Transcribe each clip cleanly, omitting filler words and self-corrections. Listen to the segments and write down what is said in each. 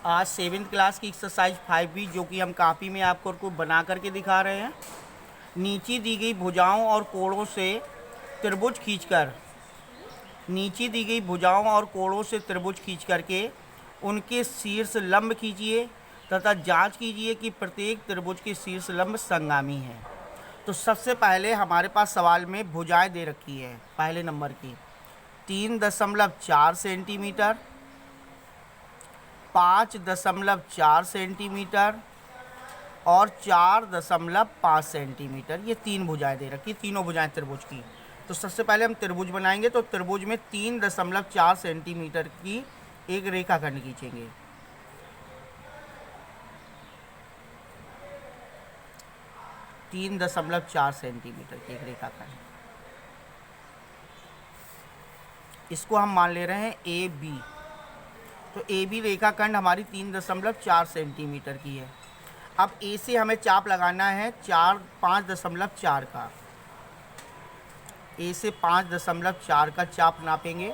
आज 7th class की exercise 5B जो कि हम कापी में आपको बना करके दिखा रहे हैं। नीचे दी गई भुजाओं और कोणों से त्रिभुज खींचकर नीचे दी गई भुजाओं और कोणों से त्रिभुज खींच करके उनके शीर्ष लंब खींचिए तथा जांच कीजिए कि प्रत्येक त्रिभुज के शीर्ष लंब संगामी है। तो सबसे पहले हमारे पास सवाल में भुजाएं दे रखी है। पहले नंबर की 3.4 सेंटीमीटर, 5.4 सेंटीमीटर और 4.5 सेंटीमीटर, ये 3 भुजाएं दे रखी, तीनों भुजाएं त्रिभुज की। तो सबसे पहले हम त्रिभुज बनाएंगे। तो त्रिभुज में 3.4 सेंटीमीटर की एक रेखाखंड खींचेंगे। तीन 3.4 सेंटीमीटर की एक रेखाखंड, इसको हम मान ले रहे हैं ए बी। तो ए बी रेखाखंड हमारी 3.4 सेंटीमीटर की है। अब ए से हमें चाप लगाना है 5.4 का। ए से 5.4 का चाप नापेंगे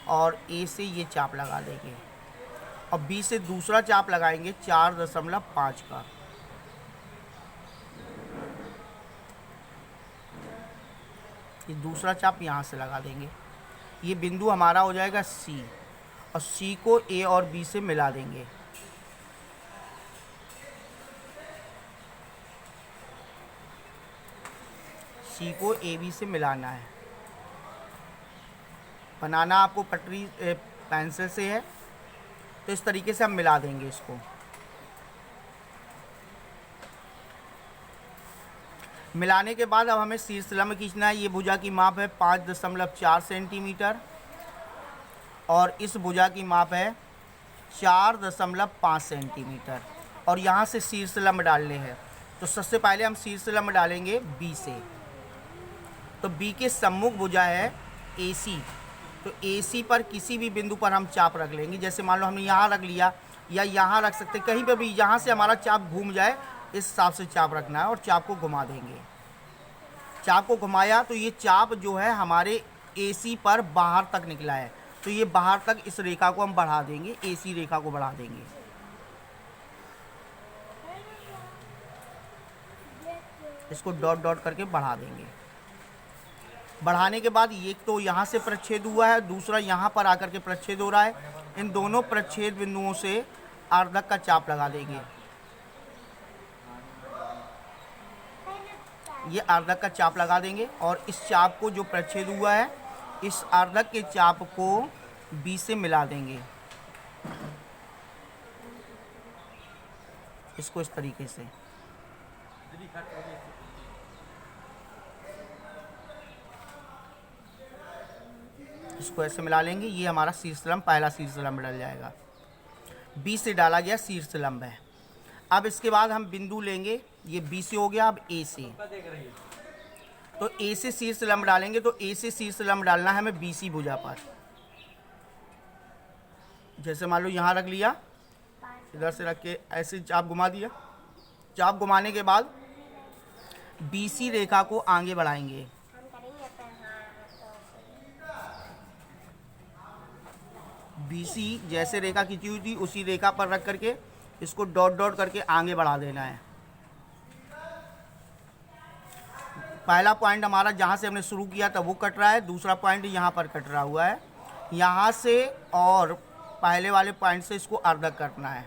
और ए से ये चाप लगा देंगे। और बी से दूसरा चाप लगाएंगे 4.5 का। ये दूसरा चाप यहाँ से लगा देंगे। ये बिंदु हमारा हो जाएगा सी, और सी को ए और बी से मिला देंगे। सी को ए बी से मिलाना है। बनाना आपको पटरी पेंसिल से है, तो इस तरीके से हम मिला देंगे इसको। मिलाने के बाद अब हमें शीर्ष लंब खींचना है। ये भुजा की माप है 5.4 सेंटीमीटर और इस भुजा की माप है 4.5 सेंटीमीटर, और यहाँ से शीर्ष लंब डालने हैं। तो सबसे पहले हम शीर्ष लंब डालेंगे बी से। तो बी के सम्मुख भुजा है ए सी। तो ए सी पर किसी भी बिंदु पर हम चाप रख लेंगे। जैसे मान लो हमने यहाँ रख लिया या यहाँ रख सकते, कहीं पर भी यहाँ से हमारा चाप घूम जाए इस हिसाब से चाप रखना है और चाप को घुमा देंगे। चाप को घुमाया तो ये चाप जो है हमारे ए सी पर बाहर तक निकला है। तो ये बाहर तक इस रेखा को हम बढ़ा देंगे, ए सी रेखा को बढ़ा देंगे। इसको डॉट डॉट करके बढ़ा देंगे। बढ़ाने के बाद एक तो यहाँ से प्रच्छेद हुआ है, दूसरा यहाँ पर आकर के प्रच्छेद हो रहा है। इन दोनों प्रच्छेद बिंदुओं से आर्धक का चाप लगा देंगे। ये आर्धक का चाप लगा देंगे और इस चाप को जो प्रच्छेद हुआ है इस आर्धक के चाप को बी से मिला देंगे। इसको इस तरीके से इसको ऐसे मिला लेंगे। ये हमारा शीर्ष लंब, पहला शीर्ष लंब डल जाएगा। बी से डाला गया शीर्ष लंब है। अब इसके बाद हम बिंदु लेंगे, ये बी से हो गया। अब ए से, तो ए से शीर्ष लंब डालेंगे। तो ए से शीर्ष लंब डालना है हमें बी सी भुजा पर। जैसे मान लो यहाँ रख लिया, इधर से रख के ऐसे चाप घुमा दिया। चाप घुमाने के बाद बी सी रेखा को आगे बढ़ाएंगे। बी सी जैसे रेखा खींची हुई थी उसी रेखा पर रख करके इसको डॉट डॉट करके आगे बढ़ा देना है। पहला पॉइंट हमारा जहाँ से हमने शुरू किया था वो कट रहा है, दूसरा पॉइंट यहाँ पर कट रहा हुआ है। यहाँ से और पहले वाले पॉइंट से इसको अर्धक करना है।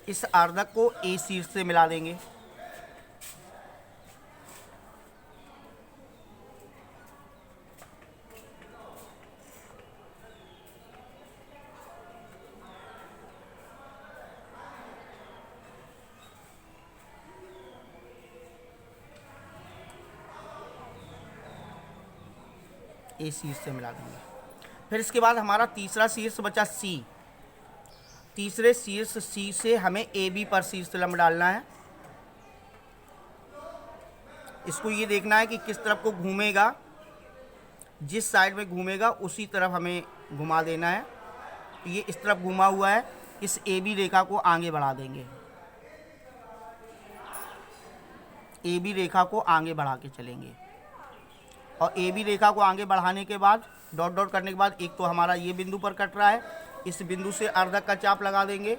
इस अर्धक को ए शीर्ष से मिला देंगे। ए शीर्ष से मिला देंगे। फिर इसके बाद हमारा तीसरा शीर्ष बचा सी। तीसरे शीर्ष सी से हमें ए बी पर शीर्ष लंब डालना है। इसको ये देखना है कि किस तरफ को घूमेगा, जिस साइड में घूमेगा उसी तरफ हमें घुमा देना है। ये इस तरफ घुमा हुआ है, इस ए बी रेखा को आगे बढ़ा देंगे। ए बी रेखा को आगे बढ़ा के चलेंगे और ए बी रेखा को आगे बढ़ाने के बाद डॉट डॉट करने के बाद एक तो हमारा ये बिंदु पर कट रहा है, इस बिंदु से अर्धक का चाप लगा देंगे,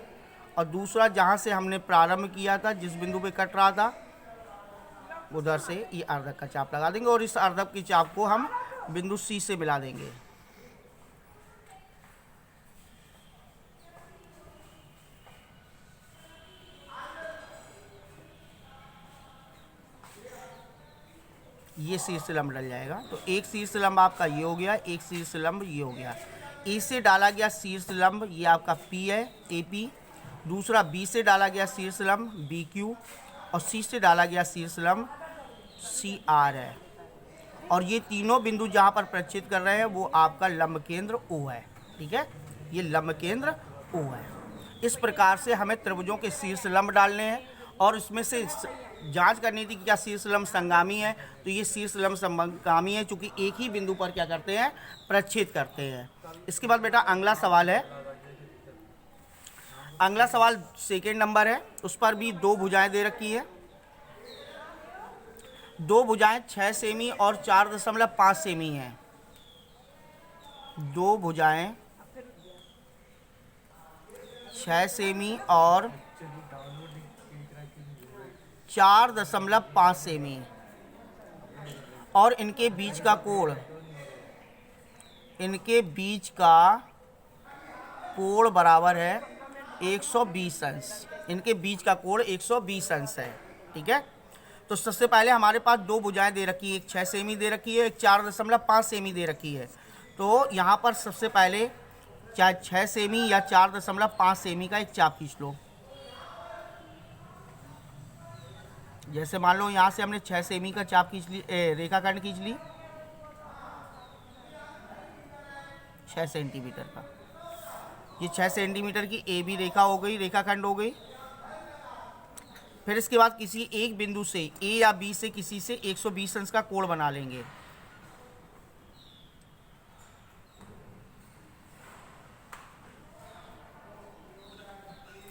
और दूसरा जहाँ से हमने प्रारंभ किया था, जिस बिंदु पे कट रहा था उधर से ये अर्धक का चाप लगा देंगे, और इस अर्धक की चाप को हम बिंदु सी से मिला देंगे। ये शीर्ष लंब डल जाएगा। तो एक शीर्ष लंब आपका ये हो गया, एक शीर्ष लंब ये हो गया। ए से डाला गया शीर्ष लंब ये आपका पी है, ए पी। दूसरा बी से डाला गया शीर्ष लंब बी क्यू, और सी से डाला गया शीर्ष लंब सी आर है। और ये तीनों बिंदु जहाँ पर प्रक्षेप कर रहे हैं वो आपका लंब केंद्र ओ है। ठीक है, ये लंब केंद्र ओ है। इस प्रकार से हमें त्रिभुजों के शीर्ष लंब डालने हैं, और इसमें से जांच करनी थी कि क्या शीर्ष लंब संगामी है। तो ये शीर्ष लंब संगामी है, चूँकि एक ही बिंदु पर क्या करते हैं, प्रक्षेप करते हैं। इसके बाद बेटा अगला सवाल है, अगला सवाल सेकेंड नंबर है। उस पर भी दो भुजाएं दे रखी है, दो भुजाएं 6 सेमी और 4.5 सेमी हैं। दो भुजाएं 6 सेमी और 4.5 सेमी, और इनके बीच का कोण, इनके बीच का कोण बराबर है 120 अंश। इनके बीच का कोण 120 अंश है। ठीक है, तो सबसे पहले हमारे पास दो भुजाएं दे रखी है, एक 6 सेमी दे रखी है, एक 4.5 सेमी दे रखी है। तो यहाँ पर सबसे पहले चाहे 6 सेमी या 4.5 सेमी का एक चाप खींच लो। जैसे मान लो यहाँ से हमने 6 सेमी का चाप खींच ली, रेखाखंड खींच ली 6 सेंटीमीटर का। ये 6 सेंटीमीटर की ए बी रेखा हो गई, रेखाखंड हो गई। फिर इसके बाद किसी एक बिंदु से ए या बी से किसी से 120 अंश का कोण बना लेंगे।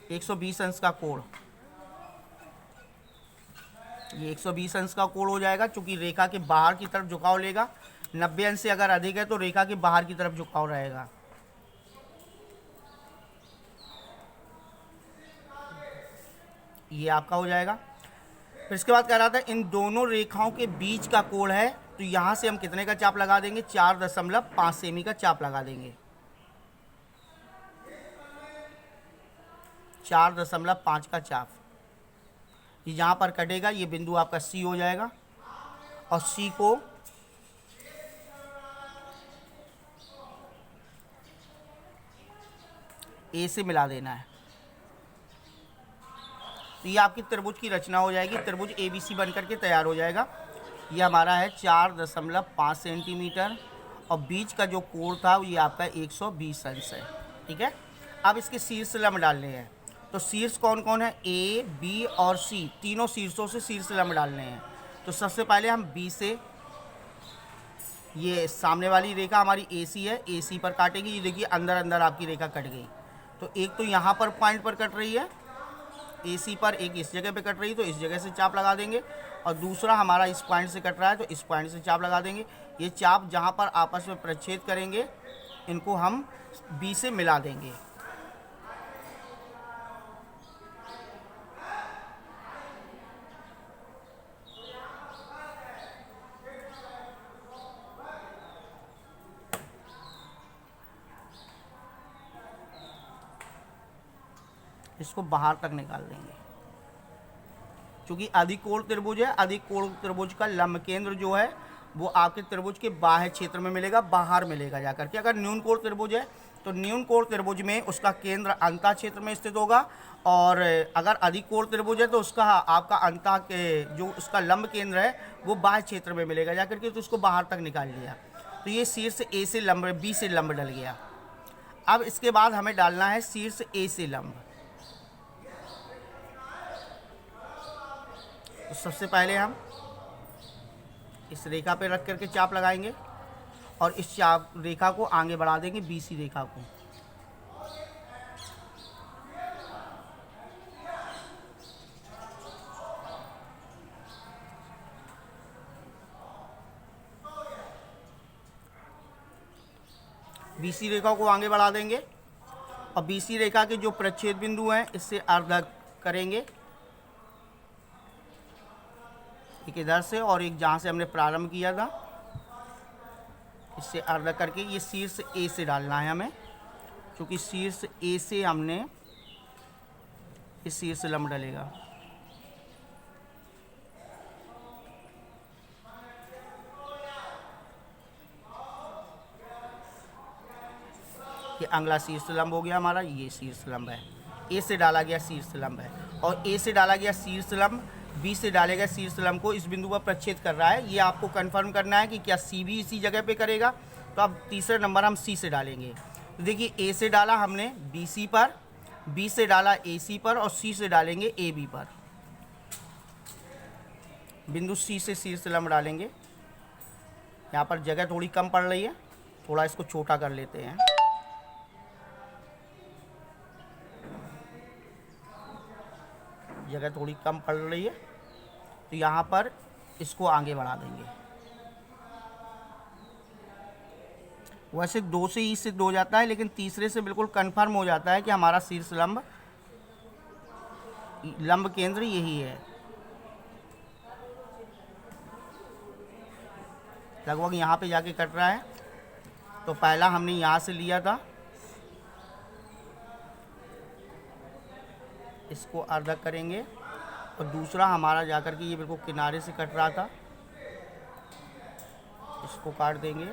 एक 120 अंश का कोण, ये 120 अंश का कोण हो जाएगा, चूंकि रेखा के बाहर की तरफ झुकाव लेगा। 90 अंश से अगर अधिक है तो रेखा के बाहर की तरफ झुकाव रहेगा। ये आपका हो जाएगा। फिर इसके बाद कह रहा था इन दोनों रेखाओं के बीच का कोण है, तो यहाँ से हम कितने का चाप लगा देंगे, 4.5 सेमी का चाप लगा देंगे। 4.5 का चाप, ये जहाँ पर कटेगा ये बिंदु आपका सी हो जाएगा, और सी को ए से मिला देना है। तो ये आपकी त्रिभुज की रचना हो जाएगी, त्रिभुज ए बी सी बनकर के तैयार हो जाएगा। ये हमारा है 4.5 सेंटीमीटर, और बीच का जो कोण था ये आपका 120 अंश है। ठीक है, अब इसके शीर्ष लंब डालने हैं। तो शीर्ष कौन कौन है, ए बी और सी, तीनों शीर्षों से शीर्ष लंब डालने हैं। तो सबसे पहले हम बी से, ये सामने वाली रेखा हमारी ए सी है, ए सी पर काटेंगे। ये देखिए अंदर अंदर आपकी रेखा कट गई। तो एक तो यहाँ पर पॉइंट पर कट रही है ए सी पर, एक इस जगह पे कट रही है तो इस जगह से चाप लगा देंगे, और दूसरा हमारा इस पॉइंट से कट रहा है तो इस पॉइंट से चाप लगा देंगे। ये चाप जहाँ पर आपस में प्रच्छेद करेंगे इनको हम बी से मिला देंगे। इसको बाहर तक निकाल देंगे, क्योंकि अधिकोण त्रिभुज है। अधिकोण त्रिभुज का लंब केंद्र जो है वो आपके त्रिभुज के बाह्य क्षेत्र में मिलेगा, बाहर मिलेगा जाकर के। अगर न्यून कोण त्रिभुज है तो न्यून कोण त्रिभुज में उसका केंद्र अंतः क्षेत्र में स्थित होगा, और अगर अधिकोण त्रिभुज है तो उसका आपका अंतः के जो उसका लंब केंद्र है वो बाह्य क्षेत्र में मिलेगा जाकर के। तो उसको बाहर तक निकाल लिया, तो ये शीर्ष ए से लंब, बी से लंब डल गया। अब इसके बाद हमें डालना है शीर्ष ए से लंब। तो सबसे पहले हम इस रेखा पे रख करके चाप लगाएंगे, और इस चाप रेखा को आगे बढ़ा देंगे बी सी रेखा को। BC रेखा को आगे बढ़ा देंगे और BC रेखा के जो प्रच्छेद बिंदु हैं इससे अर्ध करेंगे, एक इधर से और एक जहाँ से हमने प्रारंभ किया था, इससे अर्ध करके ये शीर्ष A से डालना है हमें, क्योंकि शीर्ष A से हमने इस शीर्ष लंब डलेगा। ये अगला शीर्ष लंब हो गया हमारा, ये शीर्ष लंब है, A से डाला गया शीर्ष लंब है और A से डाला गया शीर्ष लंब B से डाले गए शीर्ष लंब को इस बिंदु पर प्रच्छेद कर रहा है। ये आपको कंफर्म करना है कि क्या C भी इसी जगह पे करेगा। तो अब तीसरा नंबर हम C से डालेंगे। तो देखिए A से डाला हमने BC पर, B से डाला AC पर और C से डालेंगे AB पर। बिंदु C से शीर्ष लंब डालेंगे। यहाँ पर जगह थोड़ी कम पड़ रही है, थोड़ा इसको छोटा कर लेते हैं। जगह थोड़ी कम पड़ रही है तो यहाँ पर इसको आगे बढ़ा देंगे। वैसे 2 से ही सिद्ध हो जाता है, लेकिन तीसरे से बिल्कुल कंफर्म हो जाता है कि हमारा शीर्ष लंब केंद्र यही है। लगभग यहाँ पे जाके कट रहा है। तो पहला हमने यहाँ से लिया था, इसको अर्ध करेंगे और दूसरा हमारा जाकर के ये बिल्कुल किनारे से कट रहा था, इसको काट देंगे।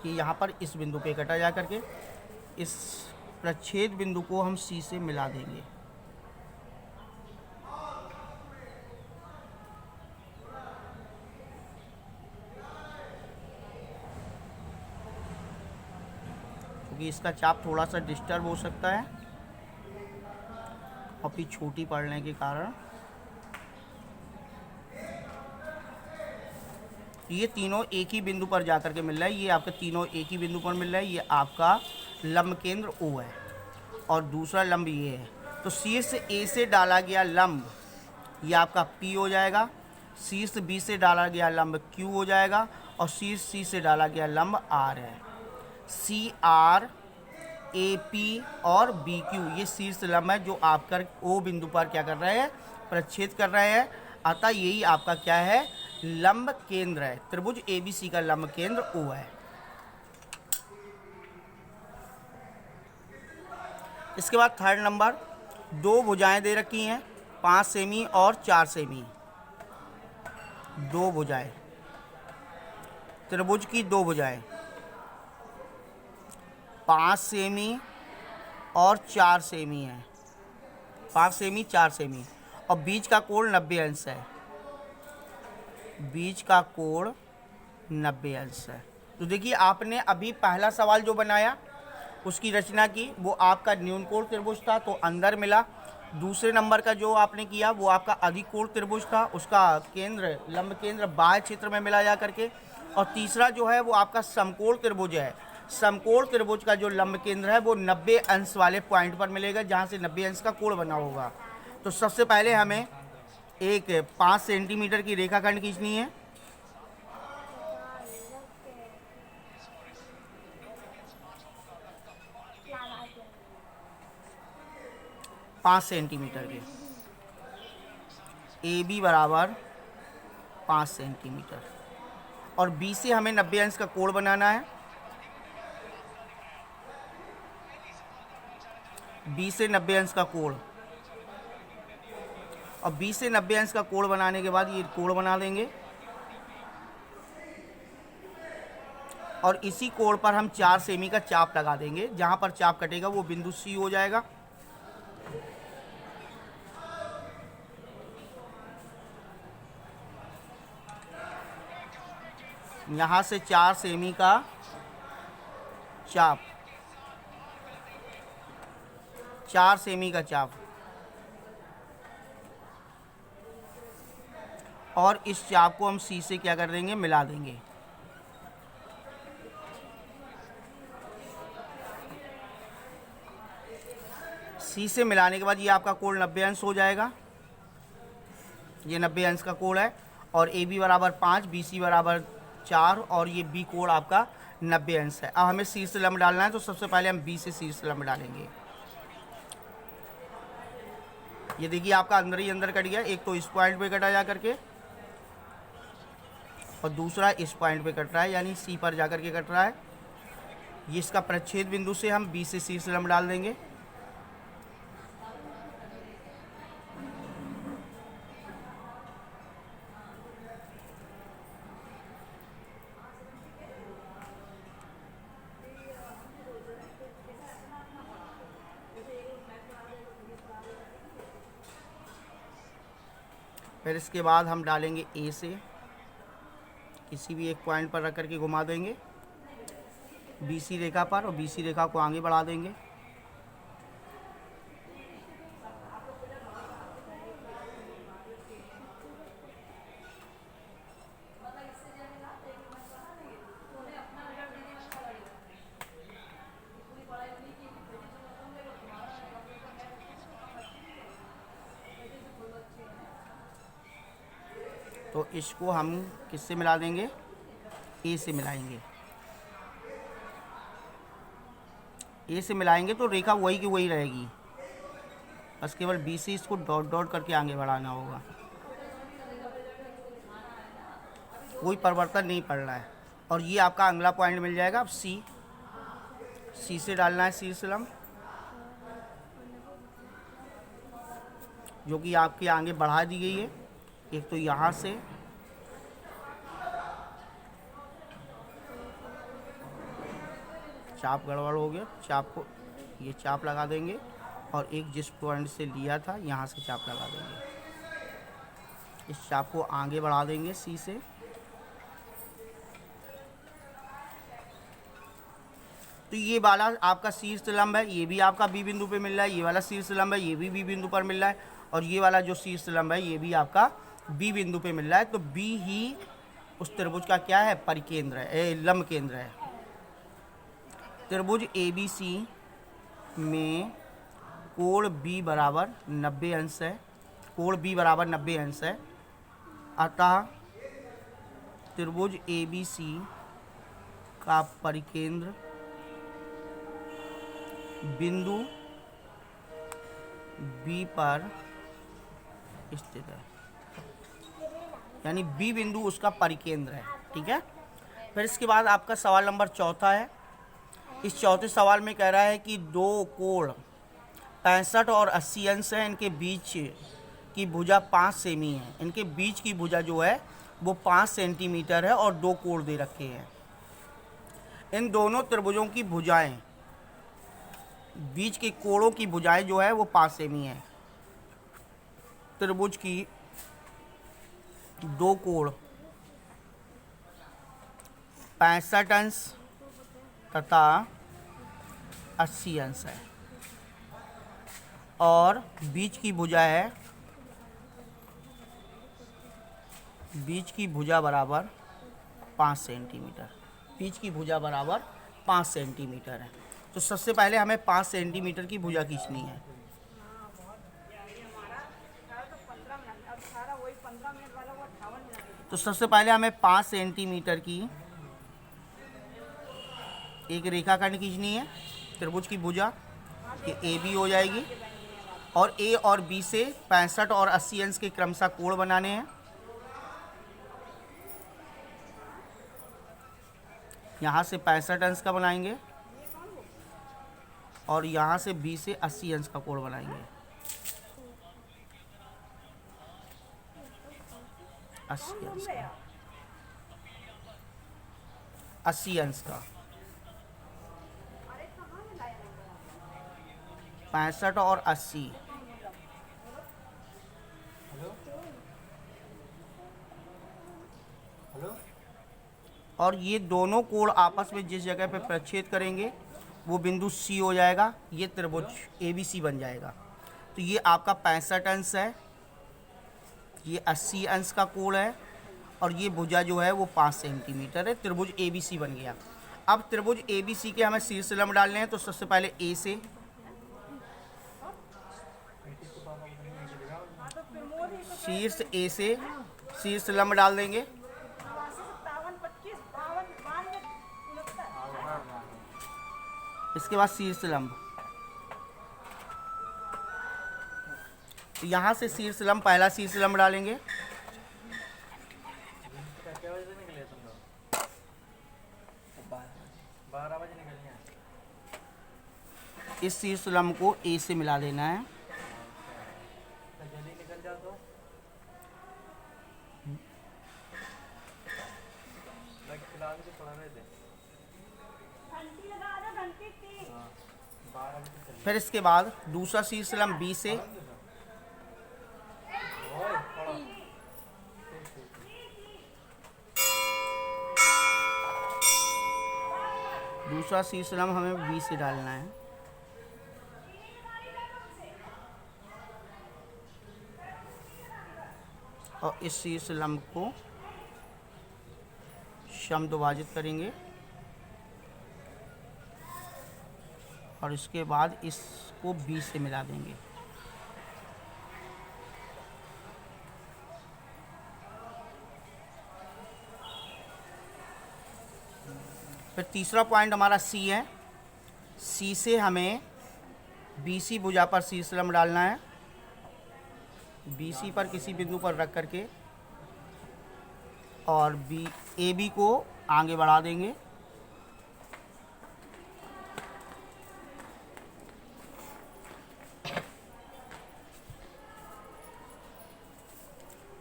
कि यहाँ पर इस बिंदु पे कटा जा करके इस प्रच्छेद बिंदु को हम C से मिला देंगे। क्योंकि इसका चाप थोड़ा सा डिस्टर्ब हो सकता है कॉपी छोटी पड़ने के कारण। ये तीनों एक ही बिंदु पर जाकर के मिल रहा है, ये आपका तीनों एक ही बिंदु पर मिल रहा है। ये आपका लंब केंद्र O है और दूसरा लंब ये है। तो शीर्ष A से डाला गया लंब ये आपका P हो जाएगा, शीर्ष B से डाला गया लंब Q हो जाएगा और शीर्ष C से डाला गया लंब R है। CR, AP और BQ ये शीर्ष लंब है जो आपका O बिंदु पर क्या कर रहे हैं, प्रच्छेद कर रहे हैं। अतः यही आपका क्या है, लंब केंद्र है। त्रिभुज ABC का लंब केंद्र O है। इसके बाद थर्ड नंबर, 2 भुजाएं दे रखी हैं 5 सेमी और 4 सेमी। 2 भुजाएं, त्रिभुज की 2 भुजाएं 5 सेमी और 4 सेमी है। 5 सेमी 4 सेमी और बीच का कोण 90 अंश है। बीच का कोण 90 अंश है। तो देखिए आपने अभी पहला सवाल जो बनाया उसकी रचना की, वो आपका न्यून कोण त्रिभुज था तो अंदर मिला। दूसरे नंबर का जो आपने किया वो आपका अधिक कोण त्रिभुज था, उसका केंद्र लंब केंद्र बाह्य क्षेत्र में मिला जा करके। और तीसरा जो है वो आपका समकोण त्रिभुज है। समकोण त्रिभुज का जो लंब केंद्र है वो 90 अंश वाले पॉइंट पर मिलेगा जहाँ से 90 अंश का कोण बना होगा। तो सबसे पहले हमें एक 5 सेंटीमीटर की रेखाखंड खींचनी है। पाँच सेंटीमीटर के AB बराबर 5 सेंटीमीटर और B से हमें 90 अंश का कोण बनाना है। B से 90 अंश का कोण और B से 90 अंश का कोण बनाने के बाद ये कोण बना देंगे और इसी कोण पर हम 4 सेमी का चाप लगा देंगे। जहाँ पर चाप कटेगा वो बिंदु C हो जाएगा। यहाँ से 4 सेमी का चाप, 4 सेमी का चाप और इस चाप को हम C से क्या कर देंगे, मिला देंगे। C से मिलाने के बाद ये आपका कोण 90 अंश हो जाएगा। ये 90 अंश का कोण है और AB बराबर 5, BC बराबर 4 और ये बी कोण आपका 90 अंश है। अब हमें शीर्ष लंब डालना है, तो सबसे पहले हम बी से शीर्ष लंब डालेंगे। ये देखिए आपका अंदर ही अंदर कट गया, एक तो इस पॉइंट पे कटा जा करके और दूसरा इस पॉइंट पे कट रहा है, यानी सी पर जा करके कट रहा है। ये इसका प्रच्छेद बिंदु से हम बी से शीर्ष लंब डाल देंगे। फिर इसके बाद हम डालेंगे ए से, किसी भी एक पॉइंट पर रख करके घुमा देंगे बीसी रेखा पर और बीसी रेखा को आगे बढ़ा देंगे। तो इसको हम किससे मिला देंगे, ए से मिलाएंगे। ए से मिलाएंगे तो रेखा वही की वही रहेगी, बस केवल बी से इसको डॉट डॉट करके आगे बढ़ाना होगा, कोई परिवर्तन नहीं पड़ रहा है। और ये आपका अगला पॉइंट मिल जाएगा। अब सी से डालना है शीर्ष लंब, जो कि आपके आगे बढ़ा दी गई है। एक तो यहाँ से चाप गड़बड़ हो गया, चाप को ये चाप लगा देंगे और एक जिस पॉइंट से लिया था यहाँ से चाप लगा देंगे। इस चाप को आगे बढ़ा देंगे सी से। तो ये वाला आपका शीर्ष लंब है, ये भी आपका बी बिंदु पे मिल रहा है। ये वाला शीर्ष लंब है, ये भी बी बिंदु पर मिल रहा है। और ये वाला जो शीर्ष लंब है, ये भी आपका बी बिंदु पे मिल रहा है। तो बी ही उस त्रिभुज का क्या है, परिकेंद्र है, लंब केंद्र है। त्रिभुज ABC में कोण B बराबर 90 अंश है, कोण B बराबर 90 अंश है। अतः त्रिभुज ABC का परिकेंद्र बिंदु B पर स्थित है, यानी B बिंदु उसका परिकेंद्र है। ठीक है। फिर इसके बाद आपका सवाल नंबर 4 है। इस चौथे सवाल में कह रहा है कि दो कोण 65 और 80 अंश है, इनके बीच की भुजा 5 सेमी है। इनके बीच की भुजा जो है वो 5 सेंटीमीटर है और दो कोण दे रखे हैं। इन दोनों त्रिभुजों की भुजाएं, बीच के कोणों की भुजाएं जो है वो 5 सेमी है। त्रिभुज की दो कोण 65 अंश तथा 80 अंश है और बीच की भुजा है, बीच की भुजा बराबर 5 सेंटीमीटर। बीच की भुजा बराबर 5 सेंटीमीटर है। तो सबसे पहले हमें 5 सेंटीमीटर की भुजा खींचनी है। तो सबसे पहले हमें 5 सेंटीमीटर की एक रेखाखंड खींचनी है, त्रिभुज की भुजा, ये AB हो जाएगी। और A और B से 65 और 80 अंश के क्रमशः कोण बनाने हैं। यहाँ से 65 अंश का बनाएंगे और यहाँ से B से 80 अंश का कोण बनाएंगे। 80 अंश का, 80 अंश का, 65 और 80। और ये दोनों कोण आपस में जिस जगह पे प्रच्छेद करेंगे वो बिंदु C हो जाएगा। ये त्रिभुज ABC बन जाएगा। तो ये आपका 65 अंश है, ये 80 अंश का कोण है और ये भुजा जो है वो 5 सेंटीमीटर है। त्रिभुज ABC बन गया। अब त्रिभुज ABC के हमें शीर्ष लंब डालने हैं। तो सबसे पहले A से, शीर्ष A से शीर्ष लंब डाल देंगे। इसके बाद शीर्ष लंब, तो यहाँ से शीर्ष लंब, पहला शीर्ष लंब डालेंगे, क्या बजे निकले तुम लोग? 12 बजे निकलनी है। इस शीर्ष लंब को ए से मिला देना है। तो जल्दी निकल जाओ तो फिलहाल तो पढ़ा रहे थे। घंटी लगा दो, घंटी की। हाँ 12 बजे चलिए। फिर इसके बाद दूसरा शीर्ष लंब बी से, ओए पढ़ो। दूसरा शीर्ष लंब हमें बी से डालना है। और इस शीर्ष लंब को समद्विभाजित करेंगे और इसके बाद इसको बी से मिला देंगे। फिर तीसरा पॉइंट हमारा सी है। सी से हमें बीसी भुजा पर शीर्ष लंब डालना है। बीसी पर किसी बिंदु पर रख करके और ए बी को आगे बढ़ा देंगे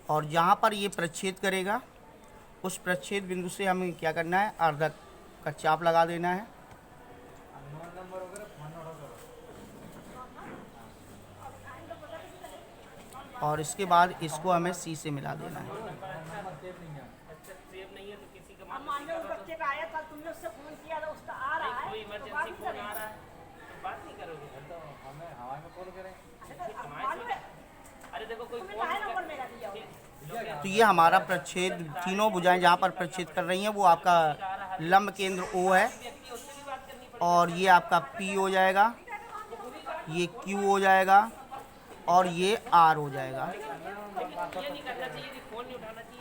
और जहाँ पर ये प्रच्छेद करेगा उस प्रच्छेद बिंदु से हमें क्या करना है, अर्धक का चाप लगा देना है। नंबर वगैरह फोन नोट करो। और इसके बाद इसको हमें सी से मिला देना है। अब मान लो उस बच्चे का आया, कल तुमने उससे फोन किया था, उसका आ रहा है, कोई तो बात इमरजेंसी नहीं फोन आ करेंगे। रहा है तो बात नहीं करोगे। तो हमें हवा में कॉल करें। अरे तो अब मालूम है, अरे देखो कोई तुम्हें फोन नया नंबर मेरा दिया होगा। तो ये हमारा प्रच्छेद, तीनों भुजाएं जहाँ पर प्रच्छेद कर रही हैं वो आपका लंब केंद्र O है और ये आपका P हो जाएगा, ये Q हो जाएगा और ये R हो जाएगा। ये नहीं करना चाहिए कि फोन नहीं उठाना चाहिए।